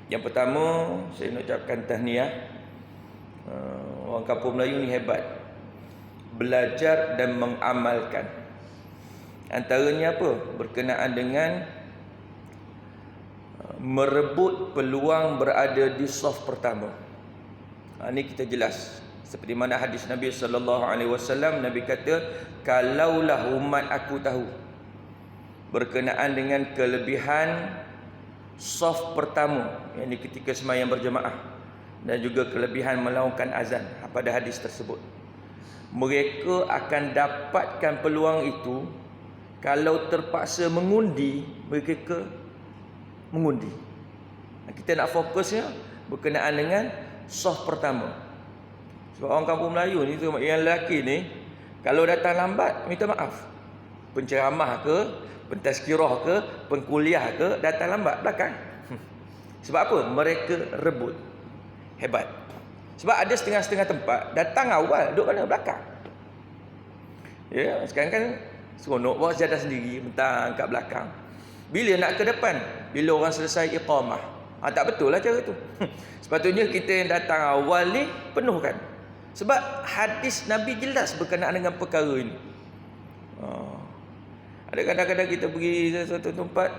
Yang pertama, saya nak ucapkan tahniah. Orang kampung Melayu ni hebat. Belajar dan mengamalkan. Antaranya apa? Berkenaan dengan merebut peluang berada di saf pertama. Ini kita jelas. Seperti mana hadis Nabi SAW, Nabi kata, kalaulah umat aku tahu berkenaan dengan kelebihan saf pertama, yang ketika sembahyang berjemaah, dan juga kelebihan melaungkan azan pada hadis tersebut, mereka akan dapatkan peluang itu. Kalau terpaksa mengundi, mereka mengundi. Kita nak fokusnya berkenaan dengan saf pertama. Sebab orang kampung Melayu ni, yang lelaki ni, kalau datang lambat, minta maaf. Penceramah ke, pentazkirah ke, pengkuliah ke, datang lambat belakang. Sebab apa? Mereka rebut. Hebat. Sebab ada setengah-setengah tempat datang awal, duduk mana? Belakang. Ya, sekarang kan seronok bawa sejadah sendiri, mentang kat belakang. Bila nak ke depan? Bila orang selesai iqamah. Tak betul lah cara tu. Sepatutnya kita yang datang awal ni penuhkan. Sebab hadis Nabi jelas berkenaan dengan perkara ini. Ada kadang-kadang kita pergi satu tempat,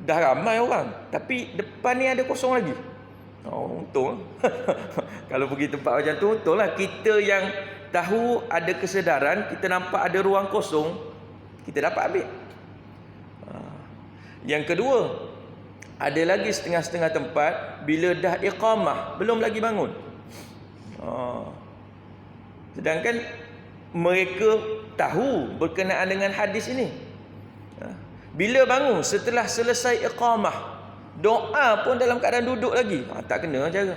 dah ramai orang, tapi depan ni ada kosong lagi. Untung. Kalau pergi tempat macam tu, untunglah kita yang tahu, ada kesedaran, kita nampak ada ruang kosong, kita dapat ambil. Yang kedua, ada lagi setengah-setengah tempat, bila dah iqamah, belum lagi bangun. Sedangkan mereka tahu berkenaan dengan hadis ini. Bila bangun setelah selesai iqamah, doa pun dalam keadaan duduk lagi. Tak kena cara.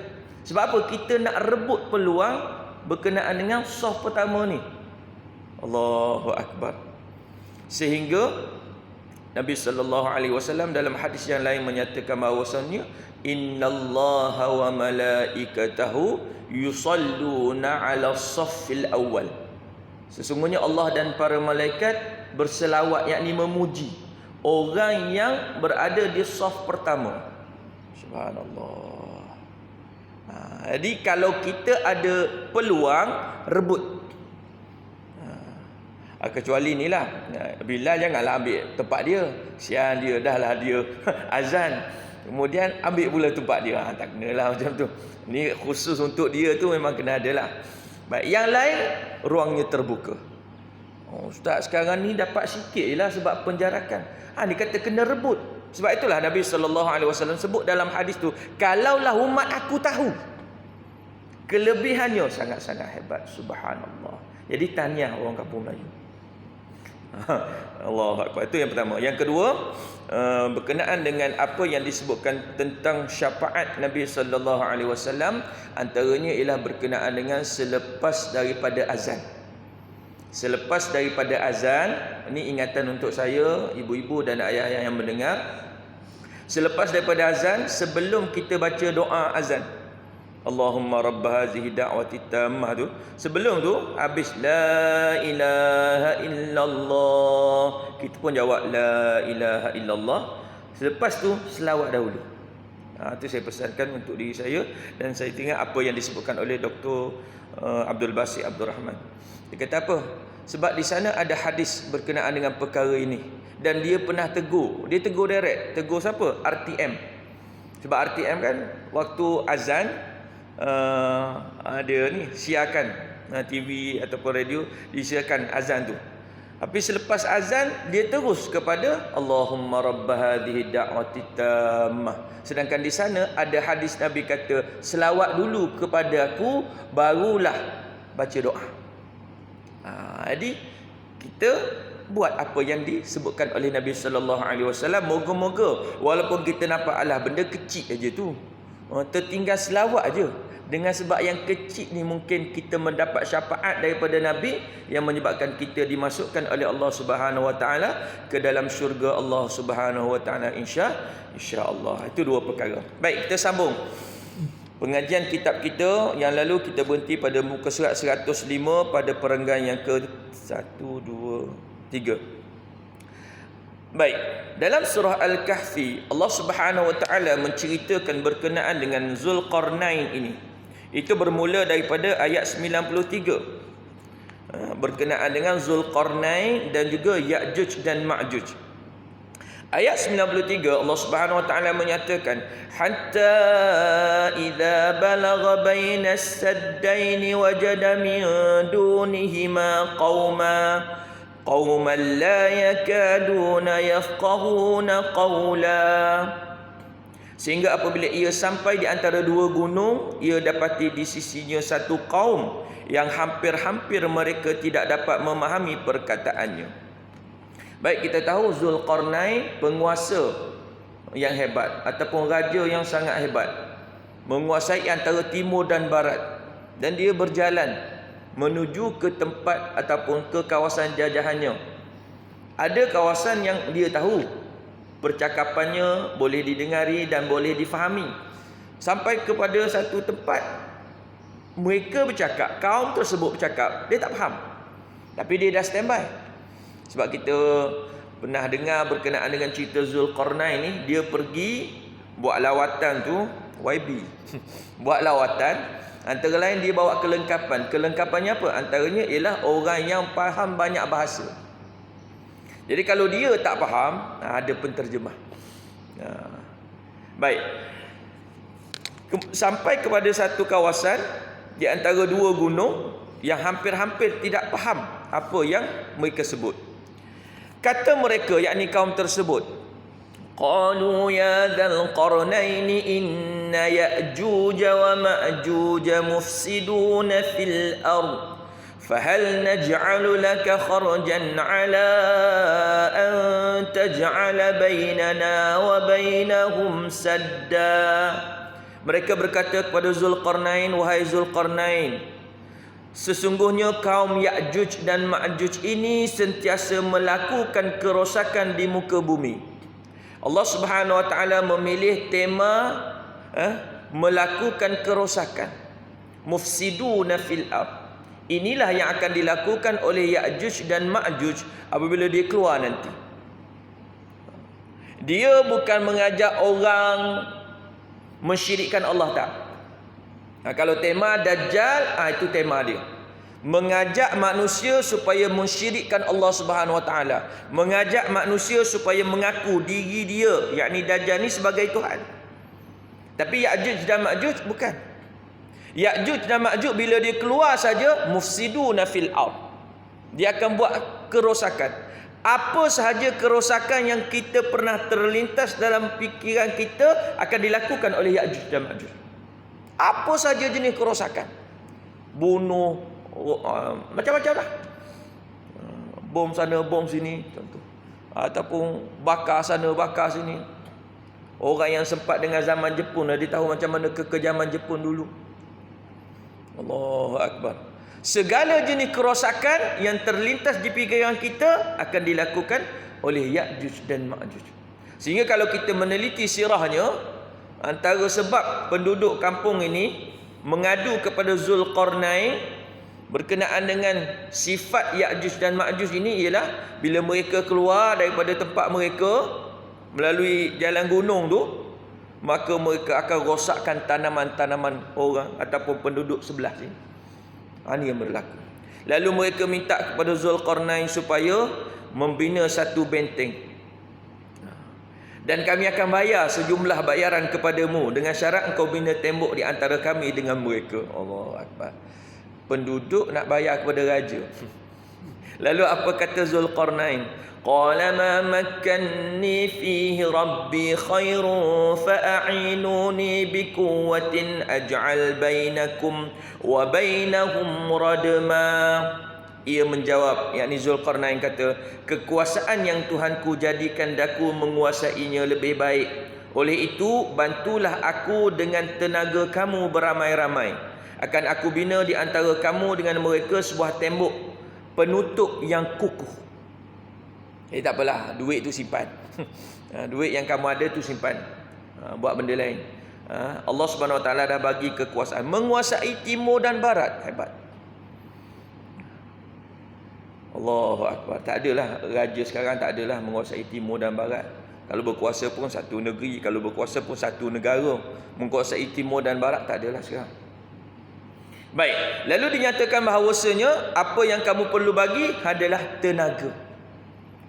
Sebab apa? Kita nak rebut peluang berkenaan dengan saf pertama ni. Allahu Akbar. Sehingga Nabi SAW dalam hadis yang lain menyatakan bahawasanya, innallaha wa malaikatahu yusalluna ala saffil awal. Sesungguhnya Allah dan para malaikat berselawat, yakni memuji orang yang berada di saf pertama. Subhanallah. Jadi kalau kita ada peluang, rebut. Kecuali inilah, Bilal janganlah ambil tempat dia. Sian dia, dah lah dia azan, kemudian ambil pula tempat dia. Tak kenalah macam tu. Ni khusus untuk dia tu, memang kena ada lah. Baik, yang lain ruangnya terbuka. Ustaz sekarang ni dapat sikit je lah sebab penjarakan. Dia kata kena rebut. Sebab itulah Nabi SAW sebut dalam hadis tu, kalaulah umat aku tahu kelebihannya, sangat-sangat hebat. Subhanallah. Jadi tahniah orang kampung Melayu. Allahu Akbar. Itu yang pertama. Yang kedua, berkenaan dengan apa yang disebutkan tentang syafaat Nabi SAW, antaranya ialah berkenaan dengan selepas daripada azan. Selepas daripada azan, ini ingatan untuk saya, ibu-ibu dan ayah-ayah yang mendengar. Selepas daripada azan, sebelum kita baca doa azan, Allahumma rabb hazihi da'wati tammah tu, sebelum tu habis la ilaha illallah, kita pun jawab la ilaha illallah. Selepas tu selawat dahulu. Itu saya pesankan untuk diri saya, dan saya tengok apa yang disebutkan oleh Dr. Abdul Basit Abdul Rahman. Dia kata apa? Sebab di sana ada hadis berkenaan dengan perkara ini, dan dia pernah tegur. Dia tegur direct. Tegur siapa? RTM. Sebab RTM kan waktu azan, ada ni siarkan, TV ataupun radio disiarkan azan tu. Tapi selepas azan dia terus kepada Allahumma rabb hadhihi da'wati tammah. Sedangkan di sana ada hadis Nabi kata, selawat dulu kepada aku, barulah baca doa. Jadi kita buat apa yang disebutkan oleh Nabi sallallahu alaihi wasallam. Moga-moga walaupun kita nampak alah benda kecil aja tu, tertinggal selawat aja, dengan sebab yang kecil ni mungkin kita mendapat syafaat daripada Nabi yang menyebabkan kita dimasukkan oleh Allah Subhanahu Wa Taala ke dalam syurga Allah Subhanahu Wa Taala, insya-Allah. Itu dua perkara. Baik, kita sambung pengajian kitab kita yang lalu. Kita berhenti pada muka surat 105 pada perenggan yang ke 1, 2, 3. Baik, dalam surah Al-Kahfi Allah Subhanahu wa taala menceritakan berkenaan dengan Zulqarnain ini. Itu bermula daripada ayat 93. Berkenaan dengan Zulqarnain dan juga Ya'juj dan Ma'juj. Ayat 93 Allah Subhanahu wa taala menyatakan hatta idza balagha bainas saddain wajada min dunihima qauman la yakaduna yafqahuna qawla. Sehingga apabila ia sampai di antara dua gunung, ia dapati di sisinya satu kaum yang hampir-hampir mereka tidak dapat memahami perkataannya. Baik, kita tahu Zulqarnain penguasa yang hebat ataupun raja yang sangat hebat, menguasai antara timur dan barat, dan dia berjalan menuju ke tempat ataupun ke kawasan jajahannya. Ada kawasan yang dia tahu, percakapannya boleh didengari dan boleh difahami. Sampai kepada satu tempat mereka bercakap, kaum tersebut bercakap, dia tak faham, tapi dia dah standby. Sebab kita pernah dengar berkenaan dengan cerita Zulqarnain ni, dia pergi buat lawatan tu YB. Buat lawatan, antara lain dia bawa kelengkapan. Kelengkapannya apa? Antaranya ialah orang yang faham banyak bahasa. Jadi kalau dia tak faham, ada penterjemah. Baik. Sampai kepada satu kawasan di antara dua gunung yang hampir-hampir tidak faham apa yang mereka sebut. Kata mereka, yakni kaum tersebut, qalu ya dzal qarnaini inna ya'juj wa ma'juj mufsiduna fil ard fahal naj'alu laka kharjan 'ala an taj'ala bainana wa bainahum sadda. Mereka berkata kepada Zulqarnain, wahai Zulqarnain, sesungguhnya kaum Ya'juj dan Ma'juj ini sentiasa melakukan kerosakan di muka bumi. Allah Subhanahu wa taala memilih tema melakukan kerosakan. Mufsiduna fil ard. Inilah yang akan dilakukan oleh Ya'juj dan Ma'juj apabila dia keluar nanti. Dia bukan mengajak orang mensyirikkan Allah, tak. Kalau tema Dajjal, itu tema dia. Mengajak manusia supaya mensyirikkan Allah Subhanahu wa taala, mengajak manusia supaya mengaku diri dia, yakni Dajjal ni sebagai Tuhan. Tapi Ya'juj dan Ma'juj bukan. Ya'juj dan Ma'juj bila dia keluar saja, mufsiduna fil ard. Dia akan buat kerosakan. Apa sahaja kerosakan yang kita pernah terlintas dalam fikiran kita akan dilakukan oleh Ya'juj dan Ma'juj. Apa saja jenis kerosakan, bunuh, macam-macam lah, bom sana bom sini contoh, ataupun bakar sana bakar sini. Orang yang sempat dengan zaman Jepun, dia tahu macam mana kekejaman Jepun dulu. Allahu Akbar. Segala jenis kerosakan yang terlintas di fikiran kita akan dilakukan oleh Ya'juj dan Ma'juj. Sehingga kalau kita meneliti sirahnya, antara sebab penduduk kampung ini mengadu kepada Zulqarnain berkenaan dengan sifat Ya'juj dan Ma'juj ini ialah bila mereka keluar daripada tempat mereka melalui jalan gunung tu, maka mereka akan rosakkan tanaman-tanaman orang ataupun penduduk sebelah sini. Ini yang berlaku. Lalu mereka minta kepada Zulqarnain supaya membina satu benteng. Dan kami akan bayar sejumlah bayaran kepadamu dengan syarat engkau bina tembok di antara kami dengan mereka. Allahu Akbar. Penduduk nak bayar kepada raja. Lalu apa kata Zulqarnain? Qala ma makkanni fihi rabbi khairun fa'inuni biquwwatin aj'al bainakum wa bainahum radma. Ia menjawab, yakni Zulqarnain kata, kekuasaan yang Tuhanku jadikan daku menguasainya lebih baik. Oleh itu, bantulah aku dengan tenaga kamu beramai-ramai. Akan aku bina di antara kamu dengan mereka sebuah tembok penutup yang kukuh. Tak apalah, duit tu simpan. Duit yang kamu ada tu simpan. Buat benda lain. Allah Subhanahu wa taala dah bagi kekuasaan menguasai timur dan barat. Hebat. Allahu Akbar. Tak adalah raja sekarang, tak adalah menguasai timur dan barat. Kalau berkuasa pun satu negeri, kalau berkuasa pun satu negara. Menguasai timur dan barat tak adalah sekarang. Baik, lalu dinyatakan bahawasanya apa yang kamu perlu bagi adalah tenaga.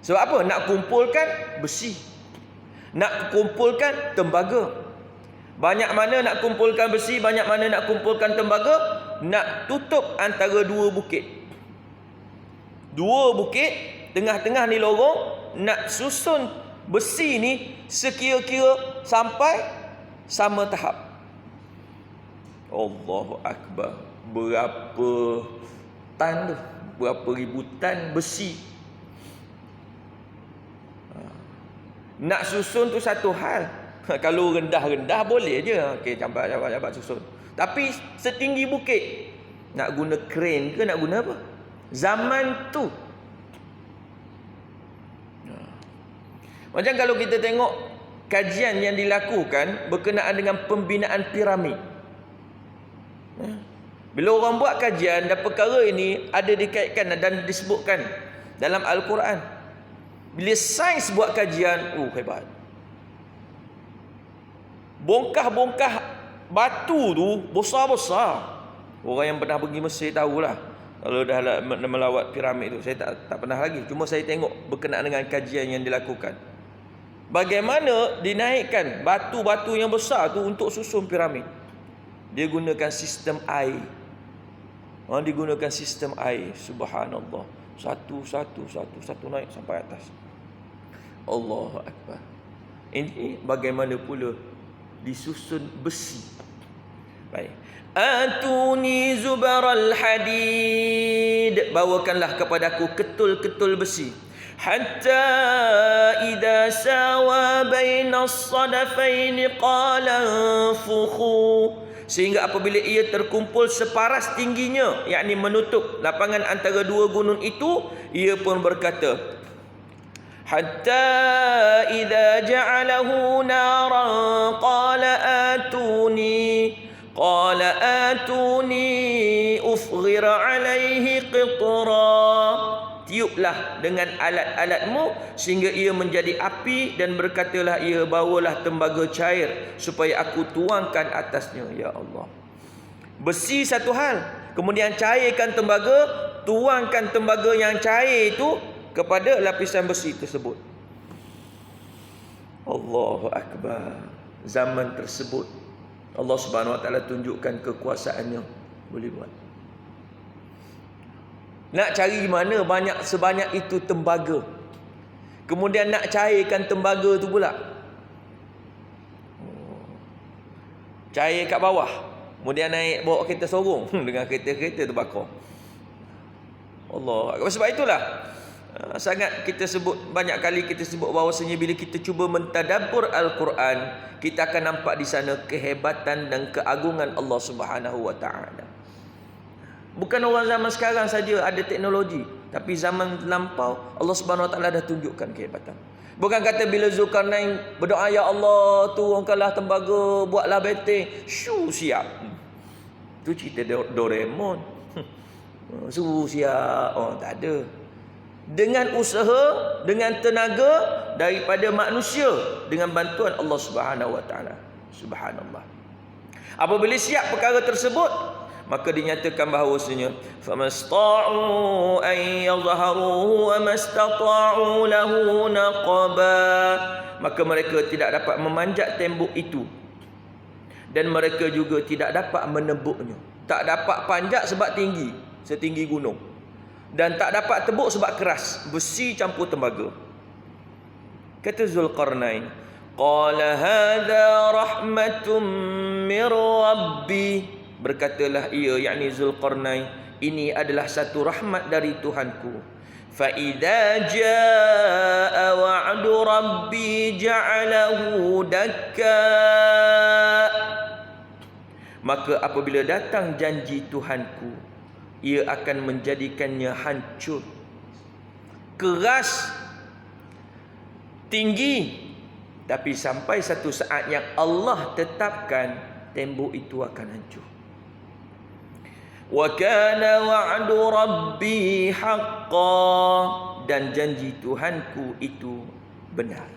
Sebab apa? Nak kumpulkan besi, nak kumpulkan tembaga. Banyak mana nak kumpulkan besi, banyak mana nak kumpulkan tembaga. Nak tutup antara dua bukit. Dua bukit, tengah-tengah ni lorong. Nak susun besi ni sekira-kira sampai sama tahap. Allahu Akbar. Berapa tan tu? Berapa ribu tan besi? Nak susun tu satu hal. Kalau rendah-rendah boleh je. Okey, campak susun. Tapi setinggi bukit, nak guna crane ke nak guna apa? Zaman tu. Macam kalau kita tengok kajian yang dilakukan berkenaan dengan pembinaan piramid. Bila orang buat kajian dan perkara ini ada dikaitkan dan disebutkan dalam Al-Quran. Bila sains buat kajian, hebat. Bongkah-bongkah batu tu besar-besar. Orang yang pernah pergi Mesir tahulah. Kalau dah melawat piramid tu, saya tak pernah lagi. Cuma saya tengok berkenaan dengan kajian yang dilakukan. Bagaimana dinaikkan batu-batu yang besar tu untuk susun piramid. Dia gunakan sistem air. Digunakan sistem air. Subhanallah. Satu naik sampai atas. Allahu Akbar. Ini bagaimana pula disusun besi. Baik. Atuni zubaral hadid. Bawakanlah kepadaku ketul-ketul besi. Hatta idza sawa bainas sadafaini qala anfukhu. Sehingga apabila ia terkumpul separas tingginya, yakni menutup lapangan antara dua gunung itu, ia pun berkata, hatta idza ja'alahu naran qala atuni ufghir alaihi qitra. Tiuplah dengan alat-alatmu sehingga ia menjadi api, dan berkatalah ia, bawalah tembaga cair supaya aku tuangkan atasnya. Ya Allah. Besi satu hal, kemudian cairkan tembaga, tuangkan tembaga yang cair itu kepada lapisan besi tersebut. Allahu Akbar. Zaman tersebut Allah Subhanahu Wa Taala tunjukkan kekuasaannya, boleh buat. Nak cari mana sebanyak itu tembaga. Kemudian nak cairkan tembaga tu pula. Cair kat bawah. Kemudian naik bawa kereta sorong dengan kereta-kereta terbakar. Allah. Sebab itulah sangat kita sebut, banyak kali kita sebut bahawasanya bila kita cuba mentadabbur Al-Quran, kita akan nampak di sana kehebatan dan keagungan Allah Subhanahu Wa Taala. Bukan orang zaman sekarang saja ada teknologi, tapi zaman lampau Allah Subhanahu Wa Taala dah tunjukkan kehebatan. Bukan kata bila Zulkarnain berdoa, ya Allah, turunkanlah tembaga, buatlah benteng, siap. Tu cerita Doraemon. Suruh siap. Tak ada. Dengan usaha, dengan tenaga daripada manusia, dengan bantuan Allah Subhanahu Wa Taala. Subhanallah. Apabila siap perkara tersebut, maka dinyatakan bahawasanya famasta'u an yadhharuhu wa mastata'u lahu naqaba. Maka mereka tidak dapat memanjat tembok itu, dan mereka juga tidak dapat menebuknya. Tak dapat panjat sebab tinggi, setinggi gunung, dan tak dapat tebuk sebab keras, besi campur tembaga. Kata Zulkarnain, qala hadza rahmatum mir rabbi. Berkatalah ia, yakni Zulkarnain, ini adalah satu rahmat dari Tuhanku. Fa idza jaa wa'du rabbi ja'alahu dakka. Maka apabila datang janji Tuhanku, ia akan menjadikannya hancur, keras, tinggi. Tapi sampai satu saat yang Allah tetapkan, tembok itu akan hancur. Wa kana wa'du rabbi haqqan, dan janji Tuhanku itu benar.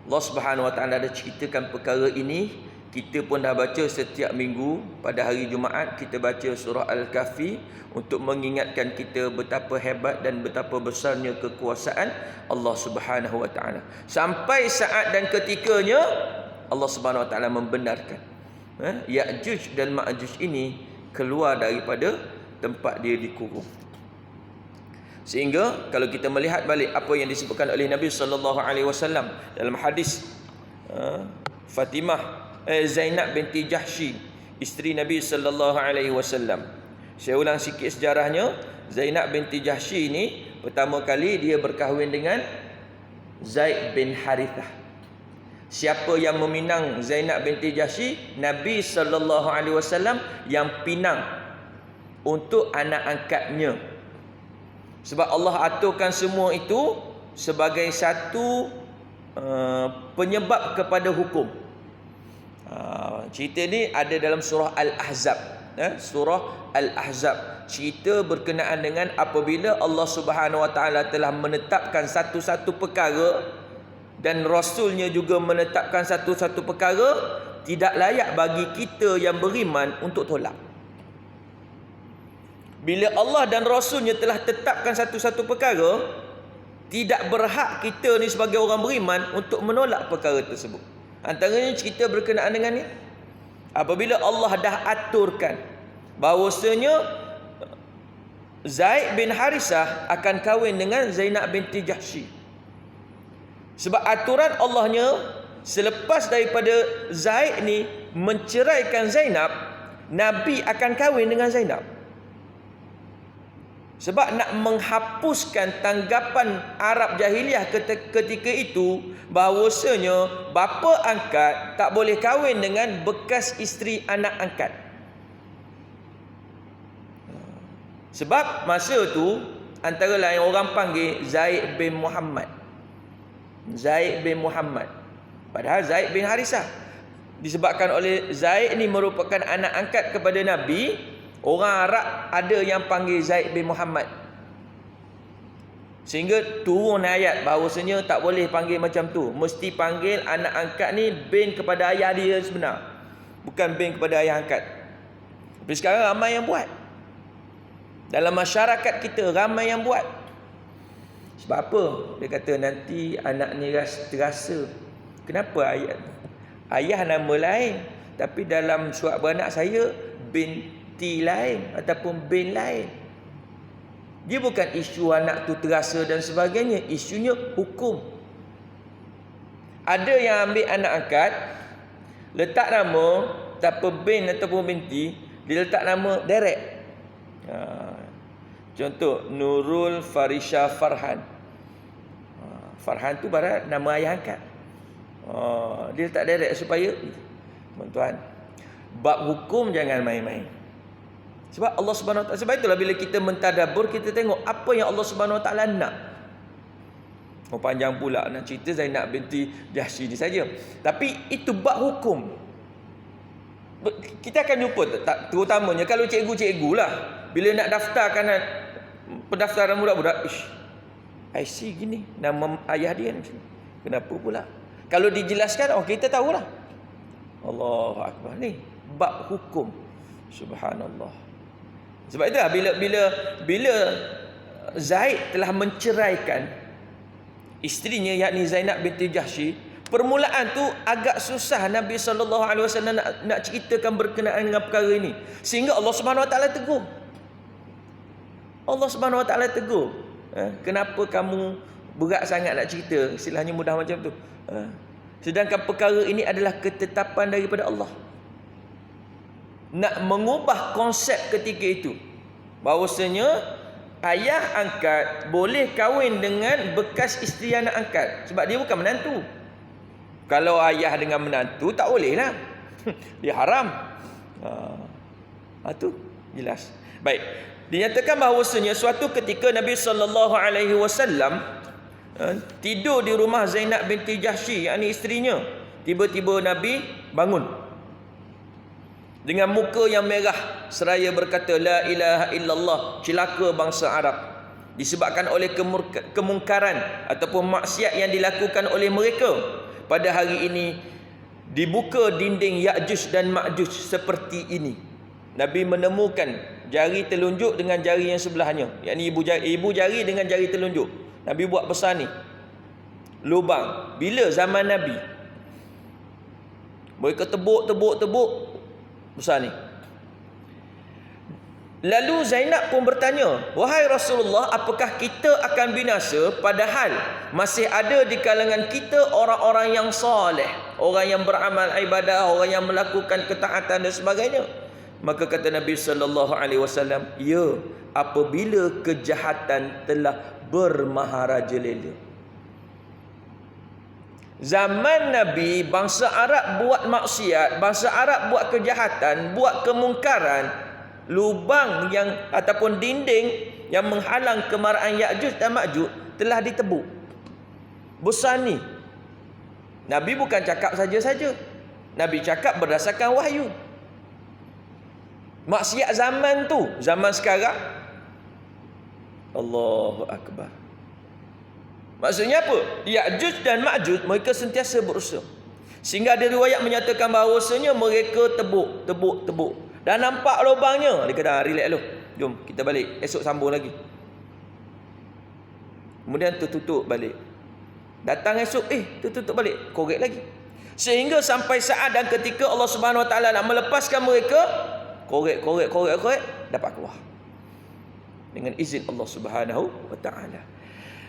Allah Subhanahu wa taala ada ceritakan perkara ini. Kita pun dah baca setiap minggu. Pada hari Jumaat kita baca surah Al-Kahfi untuk mengingatkan kita betapa hebat dan betapa besarnya kekuasaan Allah Subhanahu wa taala. Sampai saat dan ketikanya Allah Subhanahu wa taala membenarkan Ya'juj dan Ma'juj ini keluar daripada tempat dia dikurung. Sehingga kalau kita melihat balik apa yang disebutkan oleh Nabi sallallahu alaihi wasallam dalam hadis Zainab binti Jahsy, isteri Nabi sallallahu alaihi wasallam. Saya ulang sikit sejarahnya. Zainab binti Jahsy ini pertama kali dia berkahwin dengan Zaid bin Harithah. Siapa yang meminang Zainab binti Jahsy? Nabi sallallahu alaihi wasallam yang pinang untuk anak angkatnya. Sebab Allah aturkan semua itu sebagai satu penyebab kepada hukum. Cerita ni ada dalam surah Al-Ahzab. Surah Al-Ahzab, cerita berkenaan dengan apabila Allah Subhanahu wa taala telah menetapkan satu-satu perkara dan Rasulnya juga menetapkan satu-satu perkara, tidak layak bagi kita yang beriman untuk tolak. Bila Allah dan Rasulnya telah tetapkan satu-satu perkara, tidak berhak kita ni sebagai orang beriman untuk menolak perkara tersebut. Antaranya cerita berkenaan dengan ni, apabila Allah dah aturkan bahawasanya Zaid bin Harisah akan kahwin dengan Zainab binti Jahsy. Sebab aturan Allahnya, selepas daripada Zaid ni menceraikan Zainab, Nabi akan kahwin dengan Zainab. Sebab nak menghapuskan tanggapan Arab jahiliah ketika itu bahawasanya bapa angkat tak boleh kahwin dengan bekas isteri anak angkat. Sebab masa tu antara lain orang panggil Zaid bin Muhammad. Zaid bin Muhammad. Padahal Zaid bin Harisah. Disebabkan oleh Zaid ni merupakan anak angkat kepada Nabi, orang Arab ada yang panggil Zaid bin Muhammad. Sehingga turun ayat bahawasanya tak boleh panggil macam tu. Mesti panggil anak angkat ni bin kepada ayah dia sebenar, bukan bin kepada ayah angkat. Tapi sekarang ramai yang buat. Dalam masyarakat kita ramai yang buat. Sebab apa? Dia kata nanti anak ni terasa. Kenapa ayah nama lain, tapi dalam surat beranak saya binti lain ataupun bin lain. Dia bukan isu anak tu terasa dan sebagainya, isunya hukum. Ada yang ambil anak angkat, letak nama tanpa bin ataupun binti, dia letak nama direct. Contoh Nurul Farisha Farhan. Farhan tu barat nama ayah angkat. Dia letak direct supaya tuan-tuan, bab hukum jangan main-main. Sebab Allah Subhanahu Wa Taala, sebab itulah bila kita mentadabbur, kita tengok apa yang Allah Subhanahu Wa Taala nak. Panjang pula nak cerita Zainab binti Jahsy ni saja. Tapi itu bab hukum. Kita akan jumpa tak, terutamanya kalau cikgu-cikgu lah, bila nak daftarkan pendaftaran budak-budak, IC gini, nama ayah dia macam ni. Kenapa pula? Kalau dijelaskan, kita tahulah. Allahu Akbar, ni bab hukum. Subhanallah. Sebab itulah bila Zaid telah menceraikan isterinya, yakni Zainab binti Jahsy, permulaan tu agak susah Nabi SAW nak ceritakan berkenaan dengan perkara ini. Sehingga Allah Subhanahu Wa Taala tegur. Allah Subhanahu Wa Taala tegur. Kenapa kamu berat sangat nak cerita? Istilahnya mudah macam tu. Sedangkan perkara ini adalah ketetapan daripada Allah. Nak mengubah konsep ketika itu, bahawasanya ayah angkat boleh kahwin dengan bekas isteri anak angkat. Sebab dia bukan menantu. Kalau ayah dengan menantu tak boleh lah. Dia haram. Itu jelas. Baik. Dinyatakan bahawasanya suatu ketika Nabi SAW tidur di rumah Zainab binti Jahsy, yakni isterinya. Tiba-tiba Nabi bangun. dengan muka yang merah seraya berkata la ilaha illallah, celaka bangsa Arab disebabkan oleh kemungkaran ataupun maksiat yang dilakukan oleh mereka. Pada hari ini dibuka dinding Ya'juj dan Ma'juj seperti ini. Nabi menemukan jari telunjuk dengan jari yang sebelahnya, yakni ibu jari dengan jari telunjuk. Nabi buat besar ni lubang. Bila zaman Nabi, mereka tebuk besar ni. Lalu Zainab pun bertanya, wahai Rasulullah, apakah kita akan binasa padahal masih ada di kalangan kita orang-orang yang soleh, orang yang beramal ibadah, orang yang melakukan ketaatan dan sebagainya? Maka kata Nabi sallallahu alaihi wasallam, ya, apabila kejahatan telah bermaharajalela. Zaman Nabi, bangsa Arab buat maksiat, bangsa Arab buat kejahatan, buat kemungkaran. Lubang yang ataupun dinding yang menghalang kemarahan Ya'juj dan Ma'juj telah ditebuk. Besar ni. Nabi bukan cakap saja-saja. Nabi cakap berdasarkan wahyu. Maksiat zaman tu, zaman sekarang, Allahu Akbar. Maksudnya apa? Ya'juj dan Ma'juj mereka sentiasa berusaha. Sehingga ada riwayat menyatakan bahawasanya mereka tebuk. Dah nampak lubangnya. Dia kata, relax dulu. Jom kita balik. Esok sambung lagi. Kemudian tertutup balik. Datang esok, tertutup balik. Korek lagi. Sehingga sampai saat dan ketika Allah Subhanahu Wa Taala nak melepaskan mereka, korek, dapat keluar. Dengan izin Allah Subhanahu Wa Taala.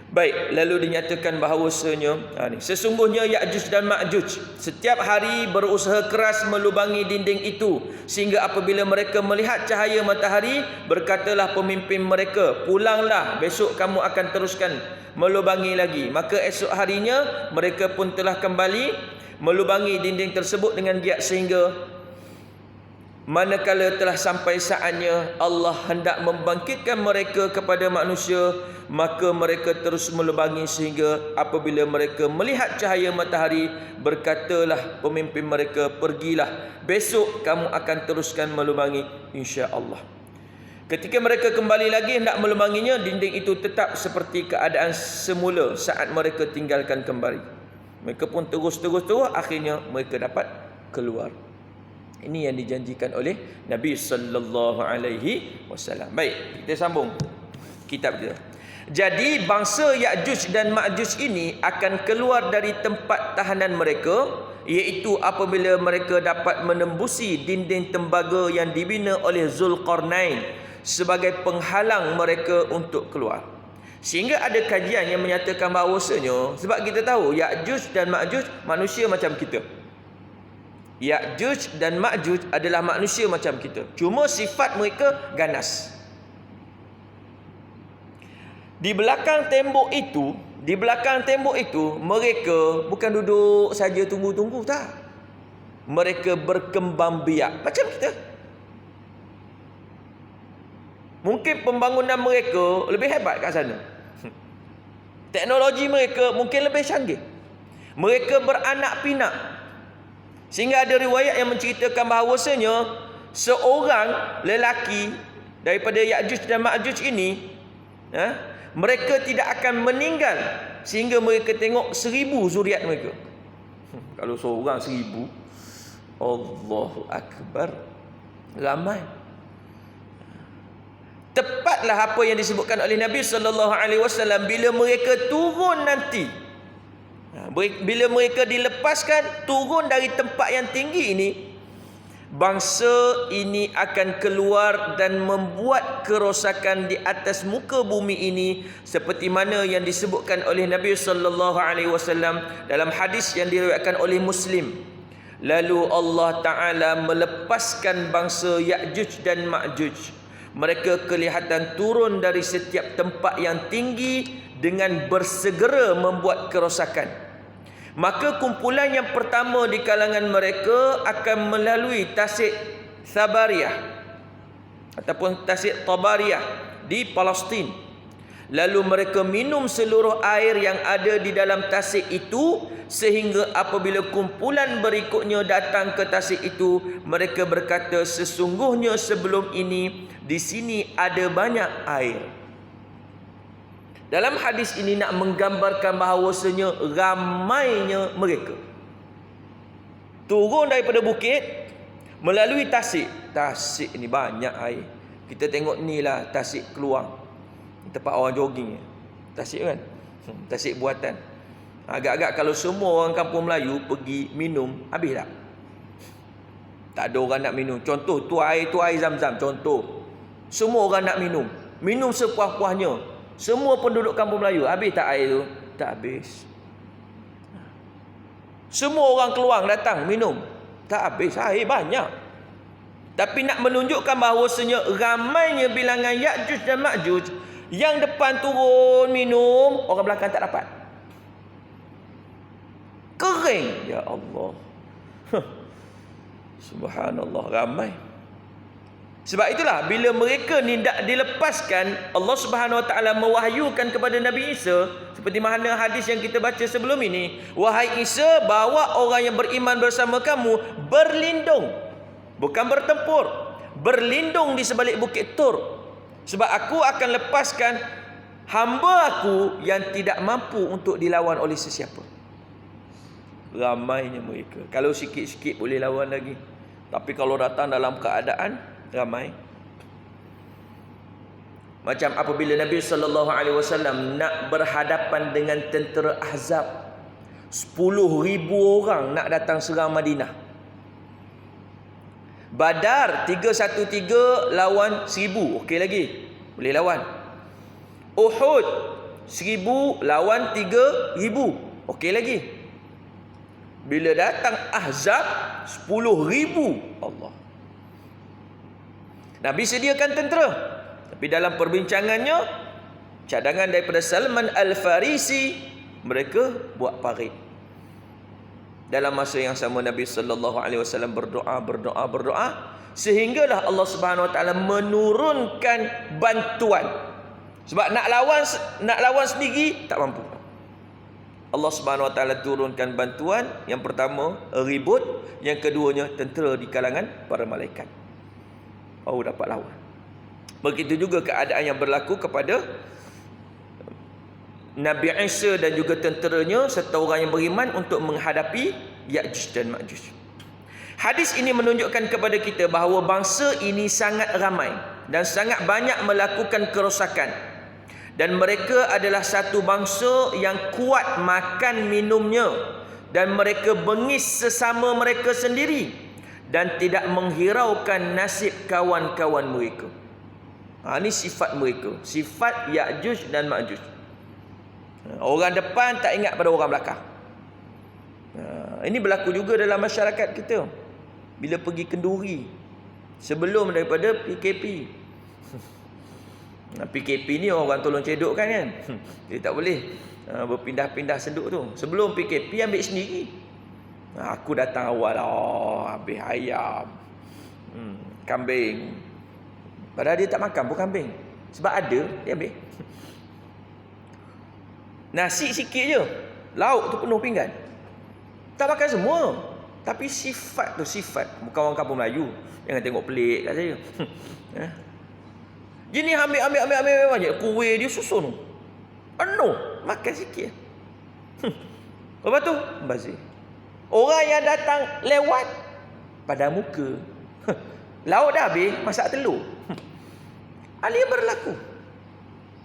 Baik, lalu dinyatakan bahawasanya sesungguhnya Ya'juj dan Ma'juj setiap hari berusaha keras melubangi dinding itu, sehingga apabila mereka melihat cahaya matahari, berkatalah pemimpin mereka, pulanglah, besok kamu akan teruskan melubangi lagi. Maka esok harinya mereka pun telah kembali melubangi dinding tersebut dengan giat, sehingga manakala telah sampai saatnya Allah hendak membangkitkan mereka kepada manusia, maka mereka terus melubangi sehingga apabila mereka melihat cahaya matahari, berkatalah pemimpin mereka, pergilah, besok kamu akan teruskan melubangi insya-Allah. Ketika mereka kembali lagi hendak melubanginya, dinding itu tetap seperti keadaan semula saat mereka tinggalkan kembali. Mereka pun terus, akhirnya mereka dapat keluar. Ini yang dijanjikan oleh Nabi sallallahu alaihi wasallam. Baik, kita sambung kitab kita. Jadi bangsa Ya'juj dan Ma'juj ini akan keluar dari tempat tahanan mereka, iaitu apabila mereka dapat menembusi dinding tembaga yang dibina oleh Zulqarnain sebagai penghalang mereka untuk keluar. Sehingga ada kajian yang menyatakan bahawasanya, sebab kita tahu Ya'juj dan Ma'juj manusia macam kita. Ya'juj dan Ma'juj adalah manusia macam kita, cuma sifat mereka ganas. Di belakang tembok itu mereka bukan duduk saja tunggu-tunggu, tak. Mereka berkembang biak macam kita. Mungkin pembangunan mereka lebih hebat kat sana. Teknologi mereka mungkin lebih canggih. Mereka beranak pinak. Sehingga ada riwayat yang menceritakan bahawasanya seorang lelaki daripada Ya'juj dan Ma'juj ini, mereka tidak akan meninggal sehingga mereka tengok 1000 zuriat mereka. Kalau seorang 1000, Allahu Akbar, ramai. Tepatlah apa yang disebutkan oleh Nabi sallallahu alaihi wasallam, bila mereka turun nanti, bila mereka dilepaskan turun dari tempat yang tinggi ini, bangsa ini akan keluar dan membuat kerosakan di atas muka bumi ini, seperti mana yang disebutkan oleh Nabi sallallahu alaihi wasallam dalam hadis yang diriwayatkan oleh Muslim. Lalu Allah Taala melepaskan bangsa Ya'juj dan Ma'juj. Mereka kelihatan turun dari setiap tempat yang tinggi dengan bersegera membuat kerosakan. Maka kumpulan yang pertama di kalangan mereka akan melalui Tasik Sabariyah ataupun Tasik Tabariyah di Palestin. Lalu mereka minum seluruh air yang ada di dalam tasik itu, sehingga apabila kumpulan berikutnya datang ke tasik itu, mereka berkata, sesungguhnya sebelum ini di sini ada banyak air. Dalam hadis ini nak menggambarkan bahawasanya ramainya mereka turun daripada bukit melalui tasik. Tasik ni banyak air. Kita tengok ni lah tasik keluar, tempat orang jogging. Tasik kan, tasik buatan. Agak-agak kalau semua orang kampung Melayu pergi minum, habis tak? Tak ada orang nak minum. Contoh tu air Zam-Zam. Contoh, semua orang nak minum, minum sepuas-puasnya. Semua penduduk kampung Melayu, habis tak air tu? Tak habis. Semua orang keluar datang minum, tak habis. Air banyak. Tapi nak menunjukkan bahawasanya ramainya bilangan Ya'juj dan Ma'juj, yang depan turun minum, orang belakang tak dapat. Kering. Ya Allah. Subhanallah, ramai. Sebab itulah bila mereka ni tak dilepaskan, Allah Subhanahu Wa Taala mewahyukan kepada Nabi Isa, seperti mana hadis yang kita baca sebelum ini, wahai Isa, bawa orang yang beriman bersama kamu berlindung, bukan bertempur, berlindung di sebalik bukit Tur, sebab aku akan lepaskan hamba aku yang tidak mampu untuk dilawan oleh sesiapa. Ramainya mereka. Kalau sikit-sikit boleh lawan lagi, tapi kalau datang dalam keadaan ramai. Macam apabila Nabi SAW nak berhadapan dengan tentera Ahzab, 10,000 orang nak datang serang Madinah. Badar 313 lawan 1000, okey lagi, boleh lawan. Uhud 1000 lawan 3000, okey lagi. Bila datang Ahzab 10,000, Allah. Nabi sediakan tentera, tapi dalam perbincangannya, cadangan daripada Salman Al-Farisi, mereka buat parit. Dalam masa yang sama Nabi SAW berdoa, sehinggalah Allah Subhanahu Wa Taala menurunkan bantuan. Sebab nak lawan sendiri tak mampu. Allah Subhanahu Wa Taala turunkan bantuan. Yang pertama ribut, yang keduanya tentera di kalangan para malaikat. Baru dapat lawan. Begitu juga keadaan yang berlaku kepada Nabi Isa dan juga tenteranya serta orang yang beriman untuk menghadapi Ya'juj dan Ma'juj. Hadis ini menunjukkan kepada kita bahawa bangsa ini sangat ramai dan sangat banyak melakukan kerosakan. Dan mereka adalah satu bangsa yang kuat makan minumnya, dan mereka bengis sesama mereka sendiri dan tidak menghiraukan nasib kawan-kawan mereka. Ini sifat mereka, sifat Ya'juj dan Ma'juj. Orang depan tak ingat pada orang belakang. Ini berlaku juga dalam masyarakat kita. Bila pergi kenduri, sebelum daripada PKP. PKP ni orang tolong cedok kan. Dia tak boleh berpindah-pindah senduk tu. Sebelum PKP ambil sendiri. Aku datang awal, habis ayam, kambing. Padahal dia tak makan pun kambing. Sebab ada, dia ambil. Nasi sikit je, lauk tu penuh pinggan. Tak makan semua. Tapi sifat tu sifat. Bukan orang kampung Melayu. Jangan tengok pelik kat saya. Gini ambil banyak. Kuih dia susun. Penuh. Makan sikit. Lepas tu bazir. Orang yang datang lewat pada muka. Lauk dah habis, masak telur. Alih berlaku.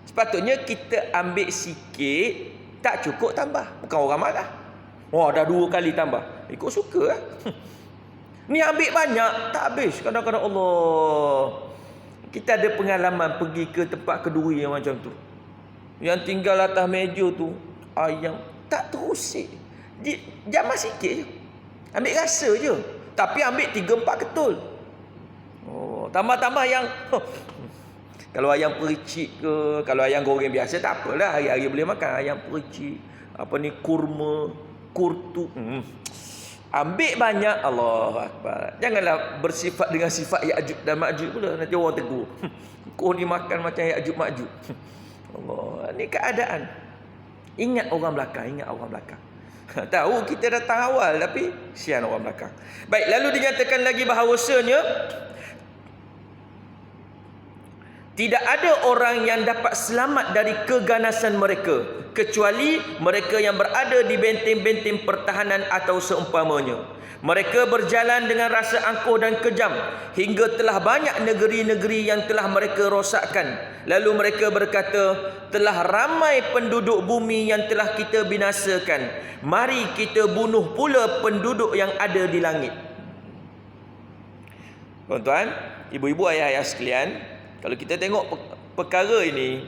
Sepatutnya kita ambil sikit, tak cukup tambah. Bukan orang marah. Dah 2 kali tambah. Ikut suka lah. Ni ambil banyak, tak habis. Kadang-kadang Allah. Kita ada pengalaman pergi ke tempat keduri yang macam tu. Yang tinggal atas meja tu, ayam tak terusik. Jamah sikit je. Ambil rasa je. Tapi ambil 3-4 ketul. Tambah-tambah yang kalau ayam pericik ke, kalau ayam goreng biasa tak apalah, hari-hari boleh makan. Ayam pericik, kurma, kurtu. Ambil banyak, Allahu Akbar. Janganlah bersifat dengan sifat Ya'juj dan Ma'juj pula. Nanti orang tegur. Kau ni makan macam Ya'juj Ma'juj. Allah, ni keadaan. Ingat orang belakang, ingat orang belakang. Tahu kita datang awal tapi sian orang belakang. Baik, lalu dinyatakan lagi bahawasanya tidak ada orang yang dapat selamat dari keganasan mereka kecuali mereka yang berada di benteng-benteng pertahanan atau seumpamanya. Mereka berjalan dengan rasa angkuh dan kejam hingga telah banyak negeri-negeri yang telah mereka rosakkan. Lalu mereka berkata, telah ramai penduduk bumi yang telah kita binasakan. Mari kita bunuh pula penduduk yang ada di langit. Tuan-tuan, ibu-ibu, ayah-ayah sekalian, kalau kita tengok perkara ini,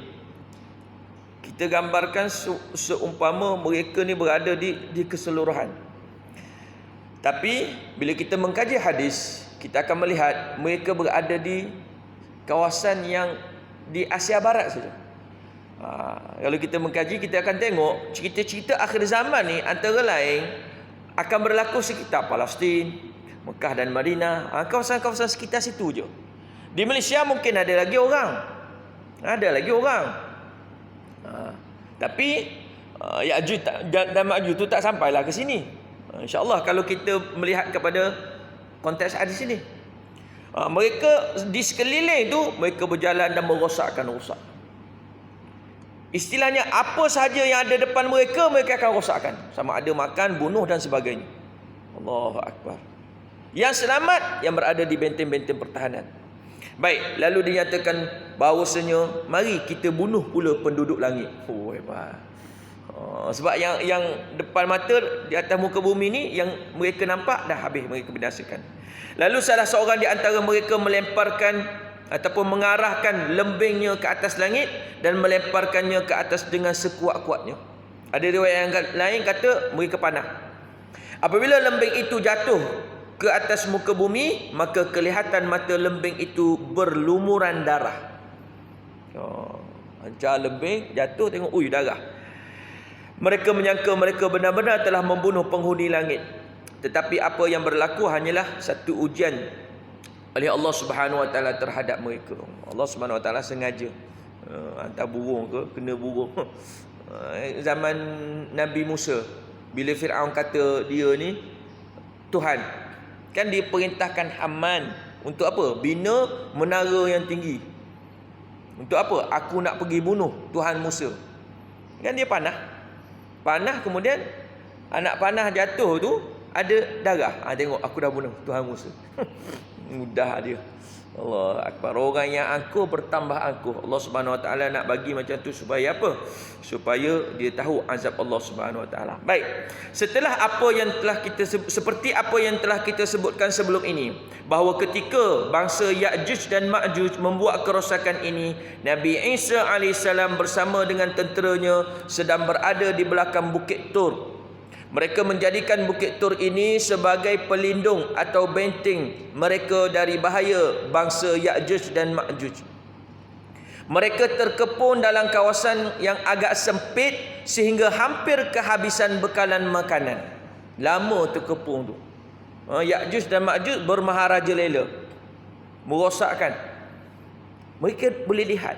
kita gambarkan seumpama mereka ni berada di keseluruhan. Tapi bila kita mengkaji hadis, kita akan melihat mereka berada di kawasan yang di Asia Barat saja. Kalau kita mengkaji, kita akan tengok cerita-cerita akhir zaman ni antara lain akan berlaku sekitar Palestin, Mekah dan Madinah, kawasan-kawasan sekitar situ je. Di Malaysia mungkin ada lagi orang. Tapi Ya'juj dan Ma'juj tu tak sampailah ke sini. InsyaAllah kalau kita melihat kepada konteks hadis ini, mereka di sekeliling tu mereka berjalan dan merosakkan rusak. Istilahnya apa sahaja yang ada depan mereka, mereka akan rosakkan. Sama ada makan, bunuh dan sebagainya. Allahu Akbar. Yang selamat yang berada di benteng-benteng pertahanan. Baik, lalu dinyatakan bahawasanya mari kita bunuh pula penduduk langit. Oh, hebat. Sebab yang depan mata di atas muka bumi ni yang mereka nampak dah habis mereka binasakan. Lalu salah seorang di antara mereka melemparkan ataupun mengarahkan lembingnya ke atas langit dan melemparkannya ke atas dengan sekuat-kuatnya. Ada riwayat yang lain kata mereka panah. Apabila lembing itu jatuh ke atas muka bumi, maka kelihatan mata lembing itu berlumuran darah. Hancar lembing jatuh, tengok darah. Mereka menyangka mereka benar-benar telah membunuh penghuni langit. Tetapi apa yang berlaku hanyalah satu ujian oleh Allah Subhanahu Wa Taala terhadap mereka. Allah Subhanahu Wa Taala sengaja hantar burung ke, kena burung. Zaman Nabi Musa, bila Fir'aun kata dia ni Tuhan, kan diperintahkan Haman untuk apa? Bina menara yang tinggi. Untuk apa? Aku nak pergi bunuh Tuhan Musa. Kan dia panah, kemudian anak panah jatuh tu ada darah. Tengok aku dah bunuh Tuhan Musa. Mudah dia. Allah Akbar. Orang yang angkuh bertambah angkuh. Allah Subhanahu Wa Taala nak bagi macam tu supaya apa? Supaya dia tahu azab Allah Subhanahu Wa Taala. Baik. Setelah apa yang telah kita seperti apa yang telah kita sebutkan sebelum ini, bahawa ketika bangsa Ya'juj dan Ma'juj membuat kerosakan ini, Nabi Isa AS bersama dengan tenteranya sedang berada di belakang Bukit Tur. Mereka menjadikan Bukit Tur ini sebagai pelindung atau benteng mereka dari bahaya bangsa Ya'juj dan Ma'juj. Mereka terkepung dalam kawasan yang agak sempit sehingga hampir kehabisan bekalan makanan. Lama terkepung tu. Ya'juj dan Ma'juj bermaharaja lela, merosakkan. Mereka boleh lihat.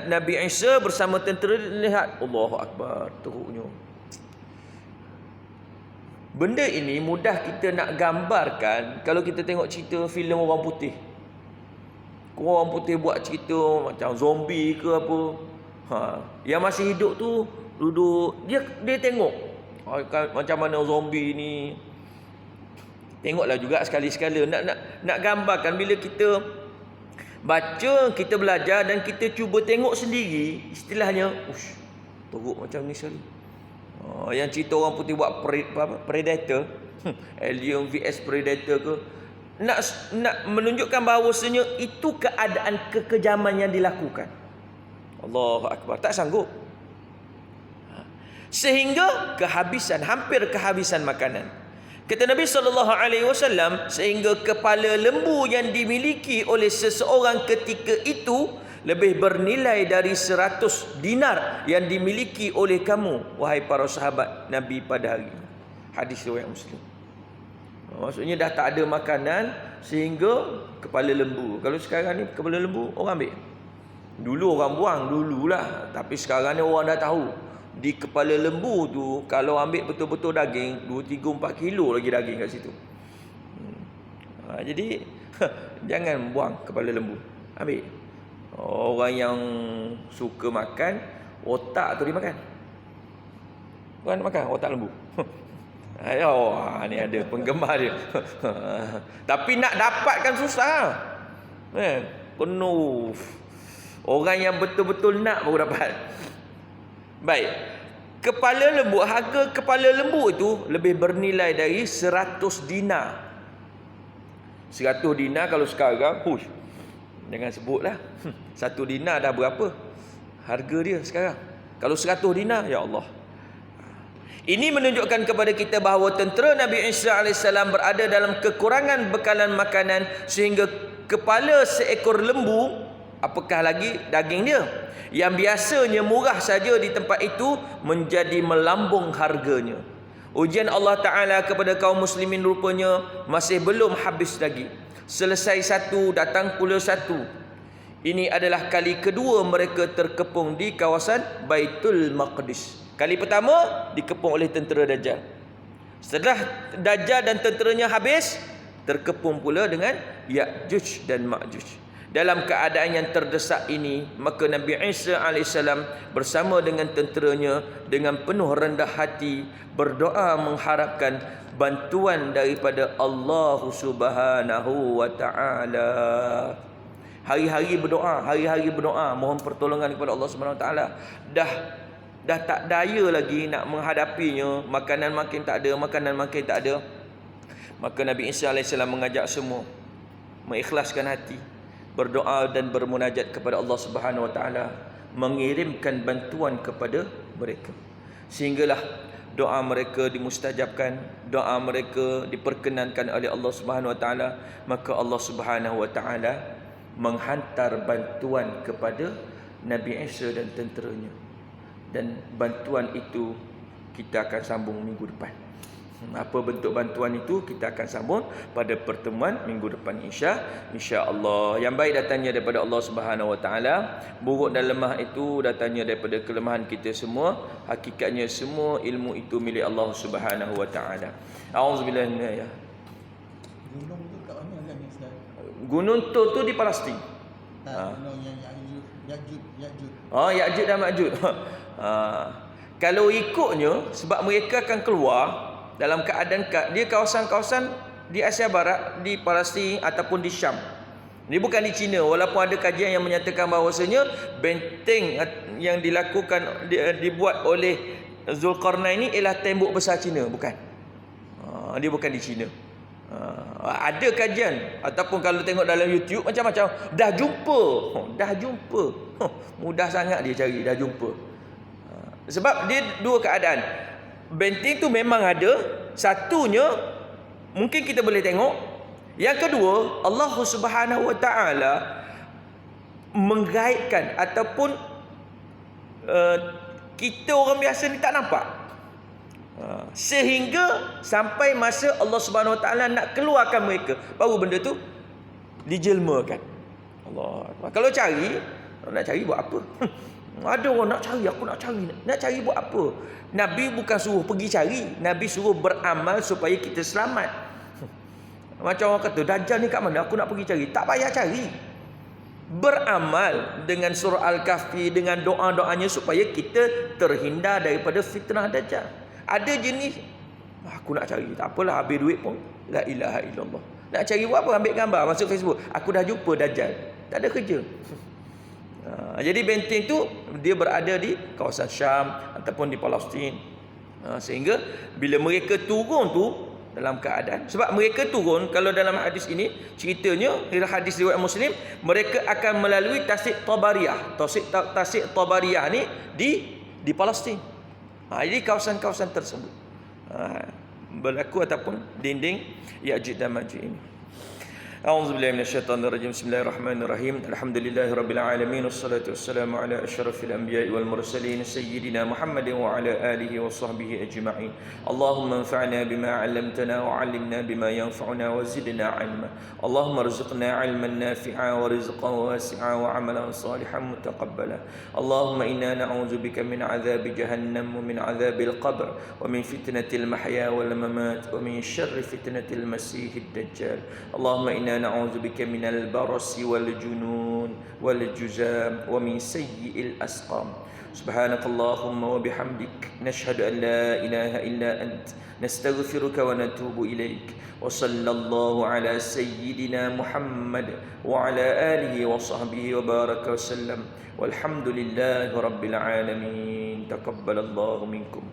Nabi Isa bersama tentera lihat. Allahu Akbar, teruknya. Benda ini mudah kita nak gambarkan kalau kita tengok cerita filem orang putih. Orang putih buat cerita macam zombie ke apa. Yang masih hidup tu duduk, dia tengok macam mana zombie ni. Tengoklah juga sekali-sekala. Nak gambarkan bila kita baca, kita belajar dan kita cuba tengok sendiri, istilahnya teruk macam ni sekali. Yang cerita orang putih buat Predator, Alien vs Predator ke, nak menunjukkan bahawasanya itu keadaan kekejaman yang dilakukan. Allahu Akbar, tak sanggup. Sehingga hampir kehabisan makanan. Kata Nabi SAW, sehingga kepala lembu yang dimiliki oleh seseorang ketika itu lebih bernilai dari 100 dinar yang dimiliki oleh kamu, wahai para sahabat Nabi pada hari ini. Hadis riwayat Muslim. Maksudnya dah tak ada makanan sehingga kepala lembu. Kalau sekarang ni kepala lembu orang ambil. Dulu orang buang, dululah. Tapi sekarang ni orang dah tahu. Di kepala lembu tu, kalau ambil betul-betul daging, 2, 3, 4 kilo lagi daging kat situ. Jadi, jangan buang kepala lembu. Ambil. Orang yang suka makan, otak tu dimakan. Bukan makan otak lembu. Ni ada penggemar dia. Tapi nak dapatkan susah. Penuh. Orang yang betul-betul nak baru dapat. Baik. Kepala lembu, harga kepala lembu itu lebih bernilai dari 100 dinar. 100 dinar kalau sekarang, jangan sebutlah. 1 dinar dah berapa harga dia sekarang? Kalau 100 dinar, ya Allah. Ini menunjukkan kepada kita bahawa tentera Nabi Isa AS berada dalam kekurangan bekalan makanan, sehingga kepala seekor lembu, apakah lagi daging dia, yang biasanya murah saja di tempat itu, menjadi melambung harganya. Ujian Allah Ta'ala kepada kaum muslimin rupanya masih belum habis lagi. Selesai satu, datang pula satu. Ini adalah kali kedua mereka terkepung di kawasan Baitul Maqdis. Kali pertama dikepung oleh tentera Dajjal. Setelah Dajjal dan tenteranya habis, terkepung pula dengan Ya'juj dan Ma'juj. Dalam keadaan yang terdesak ini, maka Nabi Isa AS bersama dengan tenteranya dengan penuh rendah hati berdoa mengharapkan bantuan daripada Allah Subhanahu wa Ta'ala. Hari-hari berdoa mohon pertolongan kepada Allah Subhanahu wa Ta'ala. Dah tak daya lagi nak menghadapinya, makanan makin tak ada. Maka Nabi Isa AS mengajak semua mengikhlaskan hati, berdoa dan bermunajat kepada Allah Subhanahu wa Ta'ala, mengirimkan bantuan kepada mereka, sehinggalah doa mereka dimustajabkan, doa mereka diperkenankan oleh Allah Subhanahu wa Ta'ala. Maka Allah Subhanahu wa Ta'ala menghantar bantuan kepada Nabi Isa dan tenteranya, dan bantuan itu kita akan sambung minggu depan. Apa bentuk bantuan itu kita akan sambung pada pertemuan minggu depan insya-Allah. Yang baik datangnya daripada Allah Subhanahu wa Ta'ala, buruk dan lemah itu datangnya daripada kelemahan kita semua. Hakikatnya semua ilmu itu milik Allah Subhanahu wa Ta'ala. Auzubillahi minasyaitanir rajim. Gunung tu kat mana kan Ustaz? Gunung tu di Palestin. Gunung yang Ya'juj. Ya'juj dan Ma'juj. Kalau ikutnya, sebab mereka akan keluar dalam keadaan dia kawasan-kawasan di Asia Barat, di Palestin ataupun di Syam. Ini bukan di China, walaupun ada kajian yang menyatakan bahawasanya benteng yang dibuat oleh Zulkarnain ini ialah tembok besar China, bukan. Dia bukan di China. Ada kajian ataupun kalau tengok dalam YouTube macam-macam, dah jumpa. Mudah sangat dia cari, dah jumpa. Sebab dia dua keadaan. Benteng tu memang ada. Satunya mungkin kita boleh tengok. Yang kedua, Allah Subhanahu wa Ta'ala menggaibkan ataupun kita orang biasa ni tak nampak. Sehingga sampai masa Allah Subhanahu wa Ta'ala nak keluarkan mereka, baru benda tu dijelmakan. Allah. Kalau nak cari buat apa? Ada orang nak cari, aku nak cari. Nak cari buat apa? Nabi bukan suruh pergi cari, Nabi suruh beramal supaya kita selamat. Macam orang kata, Dajjal ni kat mana? Aku nak pergi cari. Tak payah cari. Beramal dengan surah Al-Kahfi, dengan doa-doanya supaya kita terhindar daripada fitnah Dajjal. Ada jenis, aku nak cari, tak apalah, habis duit pun, la ilaha illallah. Nak cari buat apa? Ambil gambar, masuk Facebook, aku dah jumpa Dajjal. Tak ada kerja. Jadi benteng tu dia berada di kawasan Syam ataupun di Palestin. Sehingga bila mereka turun tu dalam keadaan, sebab mereka turun, kalau dalam hadis ini ceritanya, hadis riwayat Muslim, mereka akan melalui Tasik Tabariyah. Tasik Tabariyah ni di Palestin. Jadi kawasan-kawasan tersebut berlaku ataupun dinding Ya'juj dan Ma'juj ini. أعوذ بالله من الشيطان الرجيم. بسم الله الرحمن الرحيم. الحمد لله رب العالمين والصلاة والسلام على أشرف الأنبياء والمرسلين سيدنا محمد وعلى آله وصحبه أجمعين. اللهم انفعنا بما علمتنا وعلمنا بما ينفعنا وزدنا علما. اللهم ارزقنا علما نافعا ورزقا واسعا وعملا صالحا متقبلا. اللهم إنا نعوذ بك من عذاب جهنم ومن عذاب القبر ومن فتنة المحيا والممات ومن شر فتنة المسيح الدجال. اللهم إنا نعوذ بك من البرص والجنون والجزام ومن سيء الأسقام. سبحانك اللهم وبحمدك نشهد أن لا إله إلا أنت نستغفرك ونتوب إليك. وصلى الله على سيدنا محمد وعلى آله وصحبه وبارك وسلم والحمد لله رب العالمين. تقبل الله منكم.